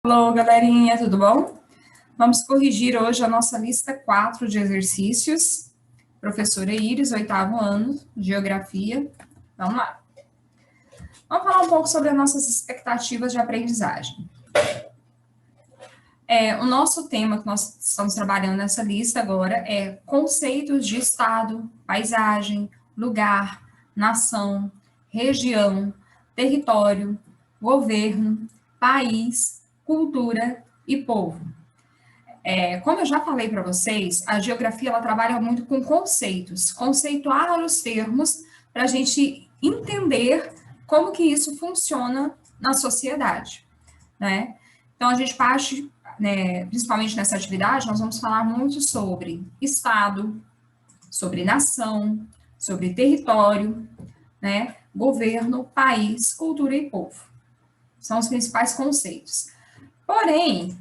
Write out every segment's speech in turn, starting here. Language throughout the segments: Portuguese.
Alô, galerinha, tudo bom? Vamos corrigir hoje a nossa lista 4 de exercícios. Professora Iris, 8º ano, Geografia. Vamos lá. Vamos falar um pouco sobre as nossas expectativas de aprendizagem. O nosso tema que nós estamos trabalhando nessa lista agora é conceitos de estado, paisagem, lugar, nação, região, território, governo, país, cultura e povo. Como eu já falei para vocês, a geografia ela trabalha muito com conceitos, conceituar os termos para a gente entender como que isso funciona na sociedade, né? Então a gente parte, né, principalmente nessa atividade, nós vamos falar muito sobre estado, sobre nação, sobre território, né, governo, país, cultura e povo. São os principais conceitos. Porém,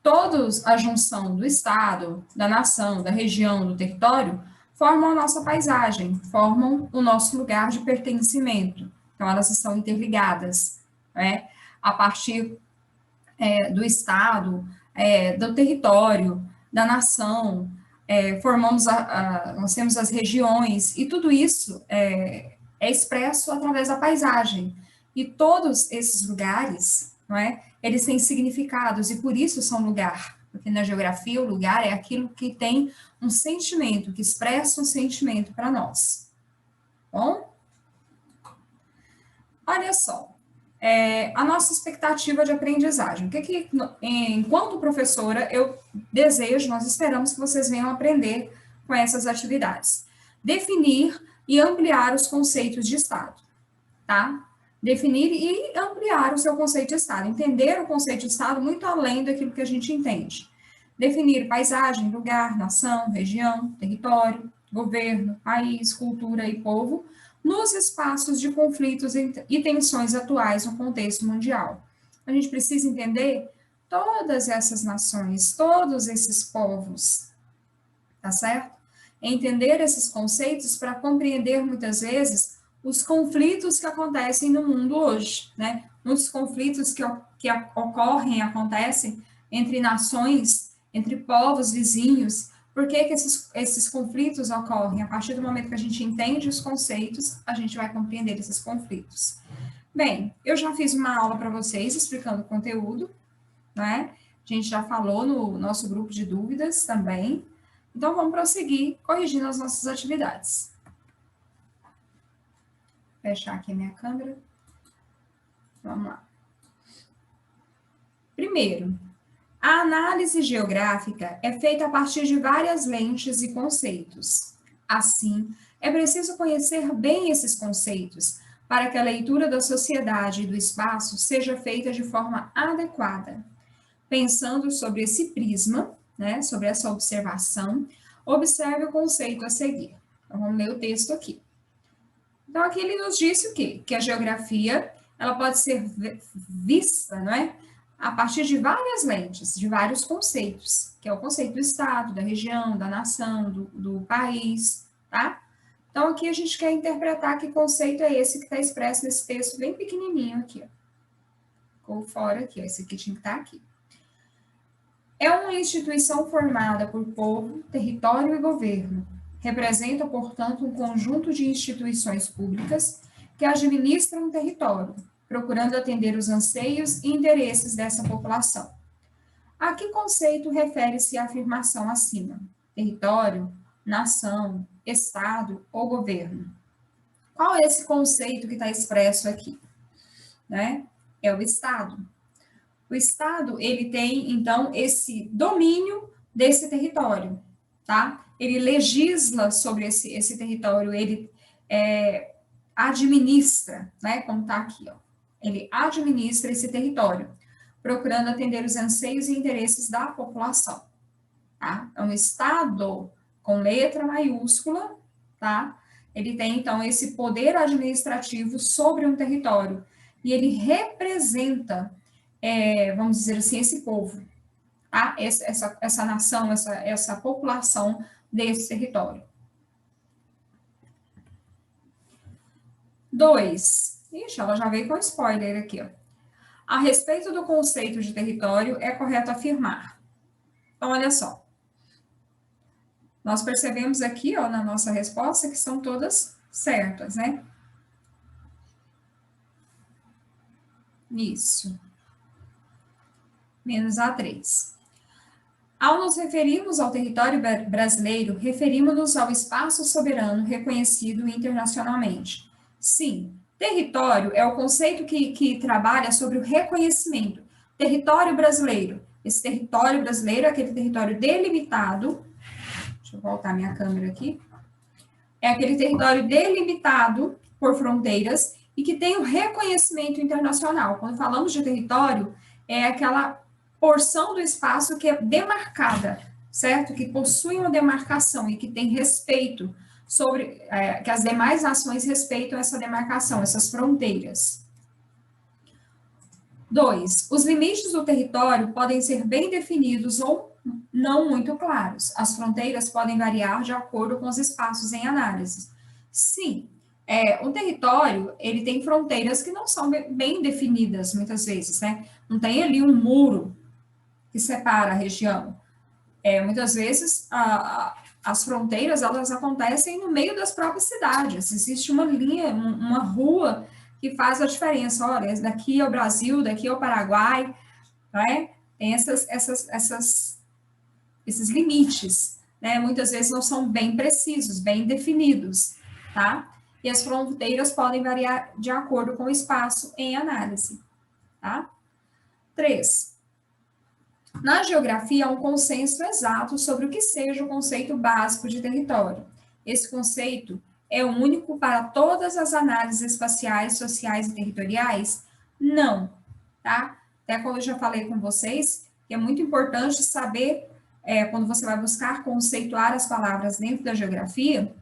todos a junção do Estado, da nação, da região, do território, formam a nossa paisagem, formam o nosso lugar de pertencimento. Então, elas estão interligadas, né? A partir do Estado, do território, da nação, nós temos as regiões, e tudo isso é expresso através da paisagem. E todos esses lugares, não é? Eles têm significados e por isso são lugar. Porque na geografia o lugar é aquilo que tem um sentimento, que expressa um sentimento para nós. Bom? Olha só, a nossa expectativa de aprendizagem. O que, enquanto professora, eu desejo, nós esperamos que vocês venham aprender com essas atividades. Definir e ampliar os conceitos de Estado, tá? Definir e ampliar o seu conceito de Estado, entender o conceito de Estado muito além daquilo que a gente entende. Definir paisagem, lugar, nação, região, território, governo, país, cultura e povo, nos espaços de conflitos e tensões atuais no contexto mundial. A gente precisa entender todas essas nações, todos esses povos, tá certo? Entender esses conceitos para compreender muitas vezes os conflitos que acontecem no mundo hoje, né? Muitos conflitos que ocorrem, acontecem entre nações, entre povos vizinhos. Por que esses conflitos ocorrem? A partir do momento que a gente entende os conceitos, a gente vai compreender esses conflitos. Bem, eu já fiz uma aula para vocês explicando o conteúdo, né? A gente já falou no nosso grupo de dúvidas também. Então, vamos prosseguir corrigindo as nossas atividades. Vou fechar aqui a minha câmera. Vamos lá. Primeiro, a análise geográfica é feita a partir de várias lentes e conceitos. Assim, é preciso conhecer bem esses conceitos para que a leitura da sociedade e do espaço seja feita de forma adequada. Pensando sobre esse prisma, né, sobre essa observação, observe o conceito a seguir. Então, vamos ler o texto aqui. Então, aqui ele nos disse o quê? Que a geografia, ela pode ser vista, não é? A partir de várias lentes, de vários conceitos, que é o conceito do Estado, da região, da nação, do país, tá? Então, aqui a gente quer interpretar que conceito é esse que está expresso nesse texto bem pequenininho aqui, ó. Ficou fora aqui, ó. Esse aqui tinha que estar aqui. É uma instituição formada por povo, território e governo. Representa, portanto, um conjunto de instituições públicas que administram um território, procurando atender os anseios e interesses dessa população. A que conceito refere-se a afirmação acima? Território, nação, estado ou governo? Qual é esse conceito que está expresso aqui? Né? É o estado. O Estado, ele tem, então, esse domínio desse território, tá? Ele legisla sobre esse território, ele administra, né, como está aqui, ó. Ele administra esse território, procurando atender os anseios e interesses da população, tá? Então, o Estado, com letra maiúscula, tá? Ele tem, então, esse poder administrativo sobre um território, e ele representa vamos dizer assim, esse povo, tá? Essa nação, essa população desse território. 2. Ixi, ela já veio com spoiler aqui, ó. A respeito do conceito de território, é correto afirmar. Então, olha só. Nós percebemos aqui, ó, na nossa resposta, que são todas certas, né? Isso. Menos a 3. Ao nos referirmos ao território brasileiro, referimos-nos ao espaço soberano reconhecido internacionalmente. Sim, território é o conceito que trabalha sobre o reconhecimento. Território brasileiro. Esse território brasileiro é aquele território delimitado. Deixa eu voltar minha câmera aqui. É aquele território delimitado por fronteiras e que tem o reconhecimento internacional. Quando falamos de território, é aquela porção do espaço que é demarcada, certo? Que possui uma demarcação e que tem respeito sobre, que as demais nações respeitam essa demarcação, essas fronteiras. 2. Os limites do território podem ser bem definidos ou não muito claros. As fronteiras podem variar de acordo com os espaços em análise. Sim, o território, ele tem fronteiras que não são bem definidas, muitas vezes, né? Não tem ali um muro que separa a região. Muitas vezes, as fronteiras, elas acontecem no meio das próprias cidades. Existe uma linha, uma rua que faz a diferença. Olha, daqui é o Brasil, daqui é o Paraguai, né? Tem esses limites, né? Muitas vezes não são bem precisos, bem definidos, tá? E as fronteiras podem variar de acordo com o espaço em análise, tá? 3. Na geografia, há um consenso exato sobre o que seja o conceito básico de território. Esse conceito é único para todas as análises espaciais, sociais e territoriais? Não, tá? Até quando eu já falei com vocês, que é muito importante saber, quando você vai buscar conceituar as palavras dentro da geografia,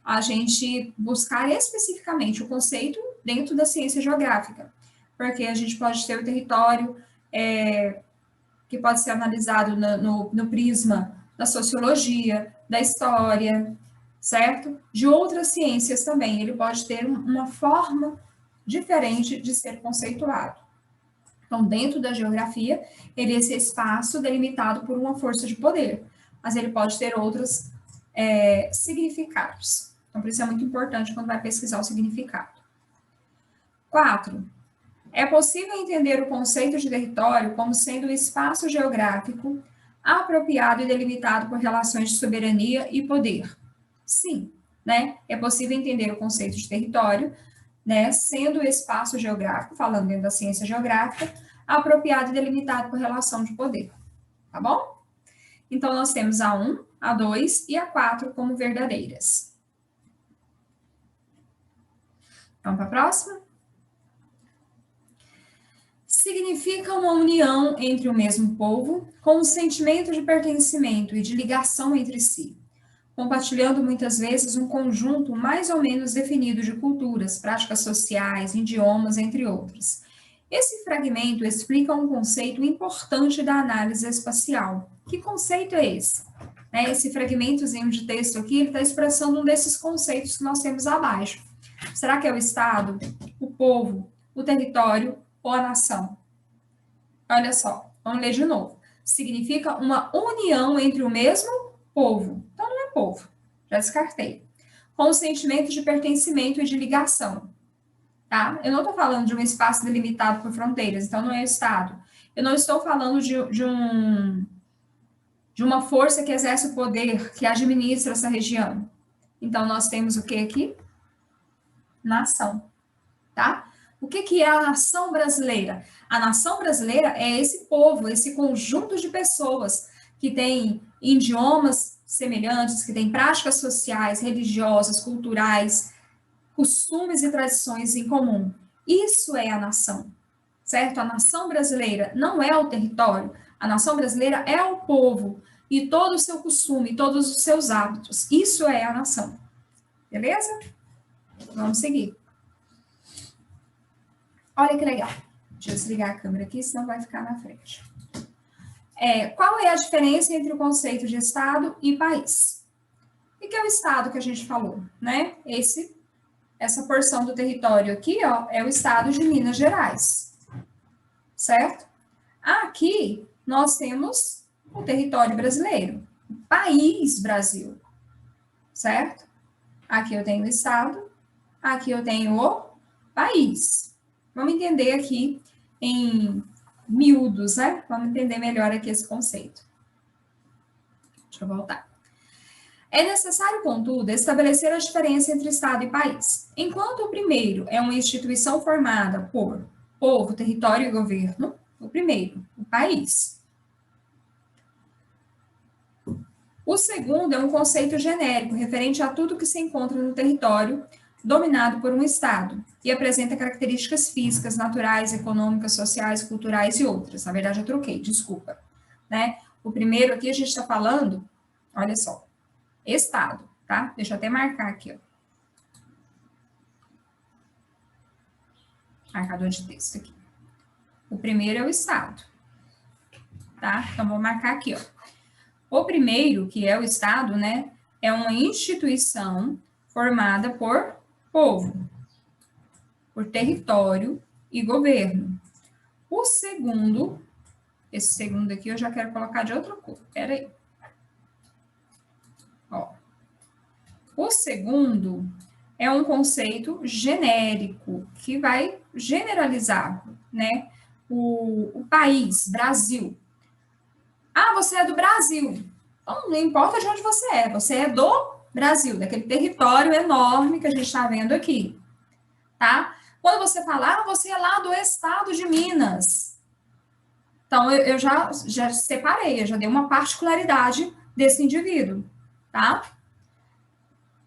a gente buscar especificamente o conceito dentro da ciência geográfica, porque a gente pode ter o território que pode ser analisado no prisma da sociologia, da história, certo? De outras ciências também, ele pode ter uma forma diferente de ser conceituado. Então, dentro da geografia, ele é esse espaço delimitado por uma força de poder, mas ele pode ter outros significados. Então, por isso é muito importante quando vai pesquisar o significado. 4. É possível entender o conceito de território como sendo um espaço geográfico apropriado e delimitado por relações de soberania e poder. Sim, né? É possível entender o conceito de território, né, sendo o espaço geográfico, falando dentro da ciência geográfica, apropriado e delimitado por relação de poder. Tá bom? Então, nós temos a 1, a 2 e a 4 como verdadeiras. Vamos para a próxima? Significa uma união entre o mesmo povo, com um sentimento de pertencimento e de ligação entre si, compartilhando muitas vezes um conjunto mais ou menos definido de culturas, práticas sociais, idiomas, entre outros. Esse fragmento explica um conceito importante da análise espacial. Que conceito é esse? Esse fragmentozinho de texto aqui, ele está expressando um desses conceitos que nós temos abaixo. Será que é o Estado, o povo, o território ou a nação? Olha só, vamos ler de novo. Significa uma união entre o mesmo povo. Então, não é povo, já descartei. Com o sentimento de pertencimento e de ligação. Tá? Eu não estou falando de um espaço delimitado por fronteiras, então não é o Estado. Eu não estou falando de uma força que exerce o poder, que administra essa região. Então, nós temos o que aqui? Nação, tá? O que é a nação brasileira? A nação brasileira é esse povo, esse conjunto de pessoas que tem idiomas semelhantes, que tem práticas sociais, religiosas, culturais, costumes e tradições em comum. Isso é a nação, certo? A nação brasileira não é o território, a nação brasileira é o povo e todo o seu costume, todos os seus hábitos. Isso é a nação. Beleza? Vamos seguir. Olha que legal. Deixa eu desligar a câmera aqui, senão vai ficar na frente. Qual é a diferença entre o conceito de Estado e país? O que é o Estado que a gente falou, né? Essa porção do território aqui, ó, é o Estado de Minas Gerais. certo? Aqui nós temos o território brasileiro, o país Brasil, certo? Aqui eu tenho o estado, aqui eu tenho o país. Vamos entender aqui em miúdos, né? Vamos entender melhor aqui esse conceito. Deixa eu voltar. É necessário, contudo, estabelecer a diferença entre Estado e país. Enquanto o primeiro é uma instituição formada por povo, território e governo, o primeiro, o país. O segundo é um conceito genérico, referente a tudo que se encontra no território dominado por um Estado, e apresenta características físicas, naturais, econômicas, sociais, culturais e outras. Na verdade, eu troquei, desculpa. Né? O primeiro aqui a gente está falando, olha só, Estado, tá? Deixa eu até marcar aqui, ó. Marcador de texto aqui. O primeiro é o Estado, tá? Então, vou marcar aqui, ó. O primeiro, que é o Estado, né, é uma instituição formada por povo, por território e governo. O segundo, esse segundo aqui eu já quero colocar de outra cor, peraí. Ó. O segundo é um conceito genérico, que vai generalizar, né, o país, Brasil. Ah, você é do Brasil. Então, não importa de onde você é do Brasil, daquele território enorme que a gente está vendo aqui, tá? Quando você falar, ah, você é lá do estado de Minas. Então, eu já separei, eu já dei uma particularidade desse indivíduo, tá?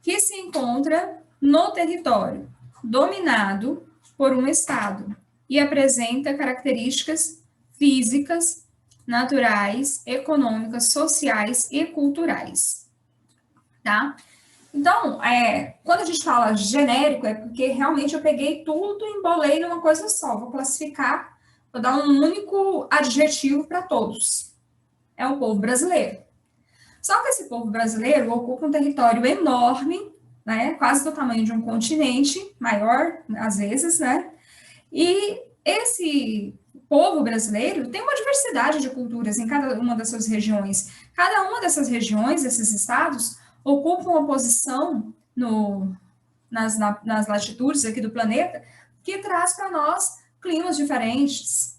Que se encontra no território dominado por um estado e apresenta características físicas, naturais, econômicas, sociais e culturais, tá? Então, quando a gente fala genérico, é porque realmente eu peguei tudo e embolei numa coisa só. Vou classificar, vou dar um único adjetivo para todos. É o povo brasileiro. Só que esse povo brasileiro ocupa um território enorme, né? Quase do tamanho de um continente, maior às vezes, né? E esse povo brasileiro tem uma diversidade de culturas em cada uma das suas regiões. Cada uma dessas regiões, esses estados, ocupam uma posição nas latitudes aqui do planeta que traz para nós climas diferentes,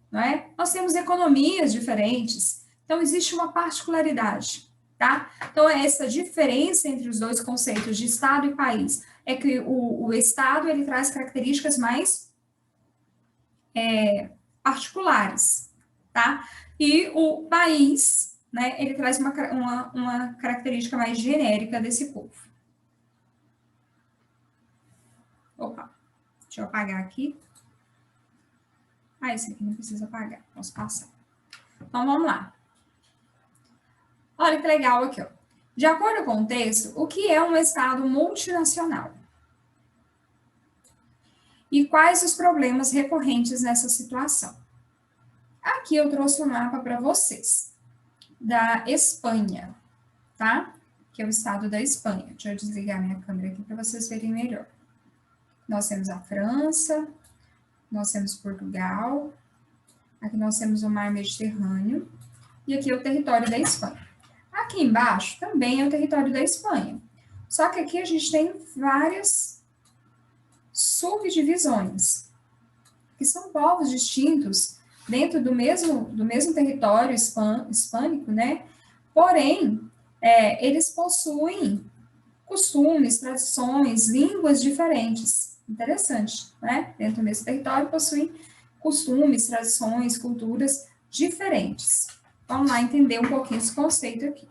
não é? Nós temos economias diferentes, então existe uma particularidade, tá? Então essa diferença entre os dois conceitos de Estado e país é que o Estado ele traz características mais particulares, tá? E o país, né, ele traz uma característica mais genérica desse povo. Opa, deixa eu apagar aqui. Ah, esse aqui não precisa apagar, posso passar. Então, vamos lá. Olha que legal aqui, ó. De acordo com o texto, o que é um Estado multinacional? E quais os problemas recorrentes nessa situação? Aqui eu trouxe um mapa para vocês, da Espanha, tá? Que é o estado da Espanha. Deixa eu desligar minha câmera aqui para vocês verem melhor. Nós temos a França, nós temos Portugal, aqui nós temos o Mar Mediterrâneo, e aqui é o território da Espanha. Aqui embaixo também é o território da Espanha. Só que aqui a gente tem várias subdivisões, que são povos distintos dentro do mesmo território hispânico, né? Porém, eles possuem costumes, tradições, línguas diferentes. Interessante, né? Dentro do mesmo território possuem costumes, tradições, culturas diferentes. Vamos lá entender um pouquinho esse conceito aqui.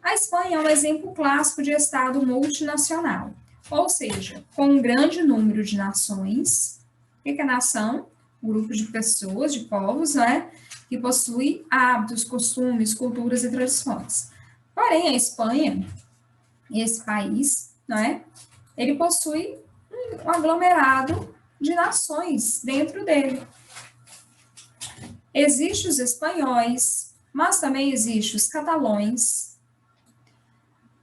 A Espanha é um exemplo clássico de Estado multinacional, ou seja, com um grande número de nações. O que é nação? Um grupo de pessoas, de povos, né? Que possui hábitos, costumes, culturas e tradições. Porém, a Espanha, esse país, não é? Ele possui um aglomerado de nações dentro dele. Existem os espanhóis, mas também existem os catalães,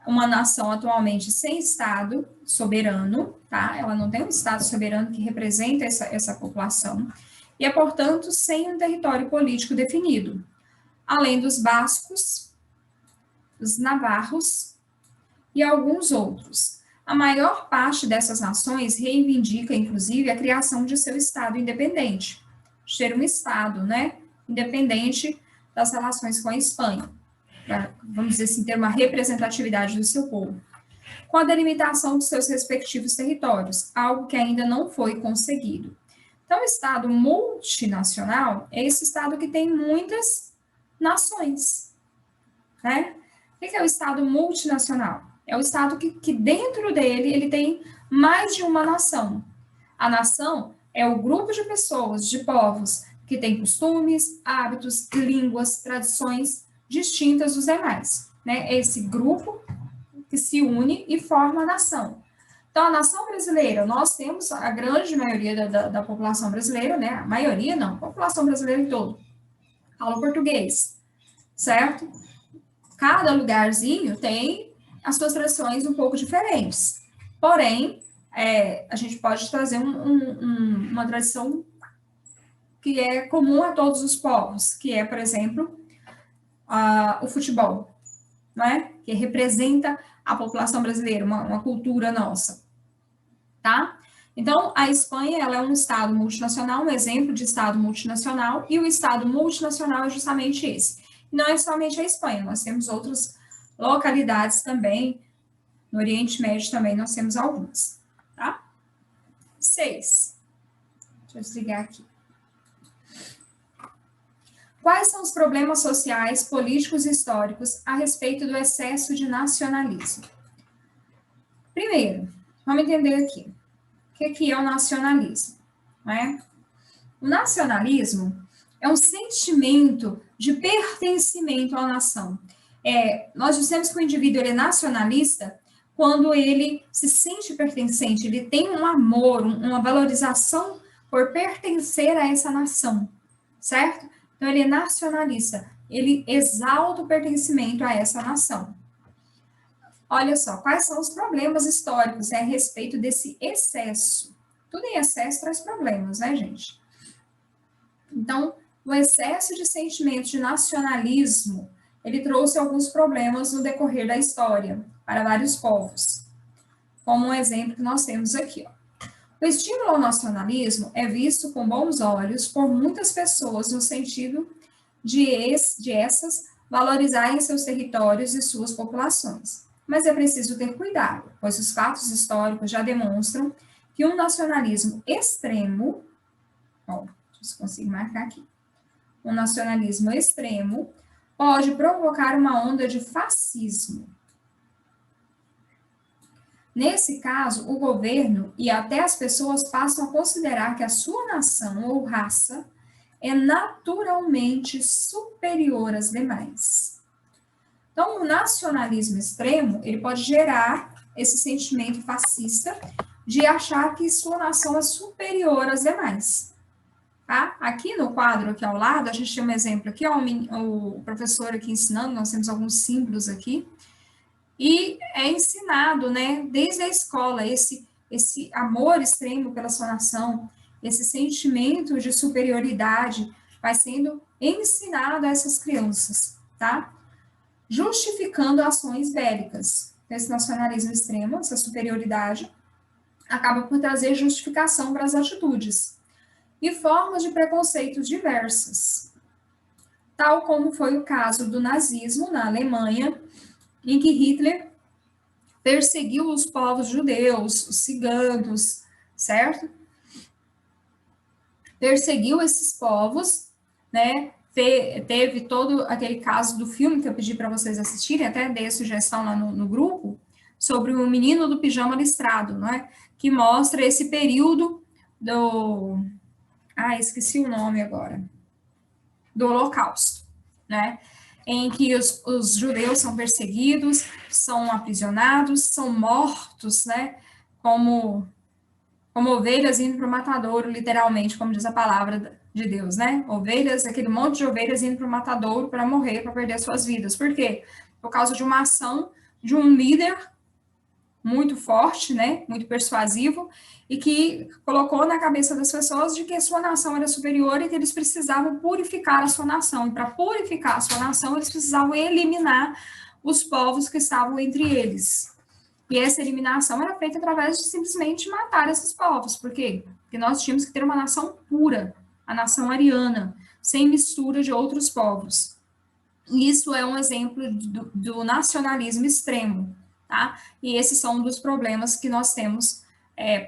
uma nação atualmente sem Estado soberano, tá? Ela não tem um Estado soberano que representa essa população. e é, portanto, sem um território político definido, além dos bascos, os navarros e alguns outros. A maior parte dessas nações reivindica, inclusive, a criação de seu Estado independente, de ter um Estado, né, independente das relações com a Espanha, pra, vamos dizer assim, ter uma representatividade do seu povo, com a delimitação de seus respectivos territórios, algo que ainda não foi conseguido. Então, o Estado multinacional é esse Estado que tem muitas nações, né? O que é o Estado multinacional? É o Estado que dentro dele, ele tem mais de uma nação. A nação é o grupo de pessoas, de povos, que tem costumes, hábitos, línguas, tradições distintas dos demais, né? É esse grupo que se une e forma a nação. Então, a nação brasileira, nós temos a grande maioria da população brasileira, né? A maioria não, a população brasileira em todo, fala português, certo? Cada lugarzinho tem as suas tradições um pouco diferentes. Porém, a gente pode trazer uma tradição que é comum a todos os povos, que é, por exemplo, o futebol, não é? Que representa a população brasileira, uma cultura nossa, tá? Então, a Espanha, ela é um Estado multinacional, um exemplo de Estado multinacional, e o Estado multinacional é justamente esse. Não é somente a Espanha, nós temos outras localidades também, no Oriente Médio também nós temos algumas, tá? 6. Deixa eu desligar aqui. Quais são os problemas sociais, políticos e históricos a respeito do excesso de nacionalismo? Primeiro, vamos entender aqui. O que é o nacionalismo? Né? O nacionalismo é um sentimento de pertencimento à nação. Nós dissemos que o indivíduo ele é nacionalista quando ele se sente pertencente, ele tem um amor, uma valorização por pertencer a essa nação, certo? Então, ele é nacionalista, ele exalta o pertencimento a essa nação. Olha só, quais são os problemas históricos a respeito desse excesso? Tudo em excesso traz problemas, né, gente? Então, o excesso de sentimento de nacionalismo, ele trouxe alguns problemas no decorrer da história para vários povos. Como um exemplo que nós temos aqui, ó. O estímulo ao nacionalismo é visto com bons olhos por muitas pessoas no sentido de essas valorizarem seus territórios e suas populações. Mas é preciso ter cuidado, pois os fatos históricos já demonstram que um nacionalismo extremo, ó, deixa eu ver se consigo marcar aqui, um nacionalismo extremo pode provocar uma onda de fascismo. Nesse caso, o governo e até as pessoas passam a considerar que a sua nação ou raça é naturalmente superior às demais. Então, o nacionalismo extremo, ele pode gerar esse sentimento fascista de achar que sua nação é superior às demais. Tá? Aqui no quadro, aqui ao lado, a gente tem um exemplo aqui, ó, o professor aqui ensinando, nós temos alguns símbolos aqui, e é ensinado, né, desde a escola, esse amor extremo pela sua nação, esse sentimento de superioridade vai sendo ensinado a essas crianças, tá? Justificando ações bélicas. Esse nacionalismo extremo, essa superioridade, acaba por trazer justificação para as atitudes e formas de preconceitos diversas, tal como foi o caso do nazismo na Alemanha, em que Hitler perseguiu os povos judeus, os ciganos, certo? Perseguiu esses povos, né? Teve todo aquele caso do filme que eu pedi para vocês assistirem, até dei a sugestão lá no grupo, sobre o menino do pijama listrado, não é? Que mostra esse período do... esqueci o nome agora. Do Holocausto, né? Em que os judeus são perseguidos, são aprisionados, são mortos, né? Como ovelhas indo para o matadouro, literalmente, como diz a palavra de Deus, né? Ovelhas, aquele monte de ovelhas indo para o matadouro para morrer, para perder suas vidas. Por quê? Por causa de uma ação de um líder muito forte, né, muito persuasivo, e que colocou na cabeça das pessoas de que a sua nação era superior e que eles precisavam purificar a sua nação. E para purificar a sua nação, eles precisavam eliminar os povos que estavam entre eles. E essa eliminação era feita através de simplesmente matar esses povos. Por quê? Porque nós tínhamos que ter uma nação pura, a nação ariana, sem mistura de outros povos. Isso é um exemplo do nacionalismo extremo, tá? E esses são um dos problemas que nós temos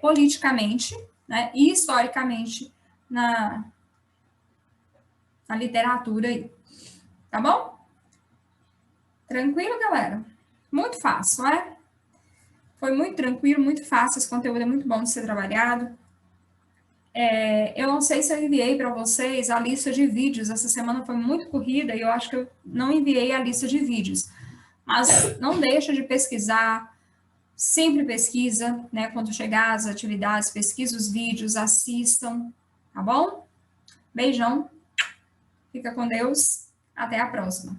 politicamente, né, e historicamente na literatura aí, tá bom? Tranquilo, galera? Muito fácil, né? Foi muito tranquilo, muito fácil, esse conteúdo é muito bom de ser trabalhado. Eu não sei se eu enviei para vocês a lista de vídeos, essa semana foi muito corrida e eu acho que eu não enviei a lista de vídeos. Mas não deixa de pesquisar, sempre pesquisa, né? Quando chegar as atividades, pesquisa os vídeos, assistam, tá bom? Beijão, fica com Deus, até a próxima.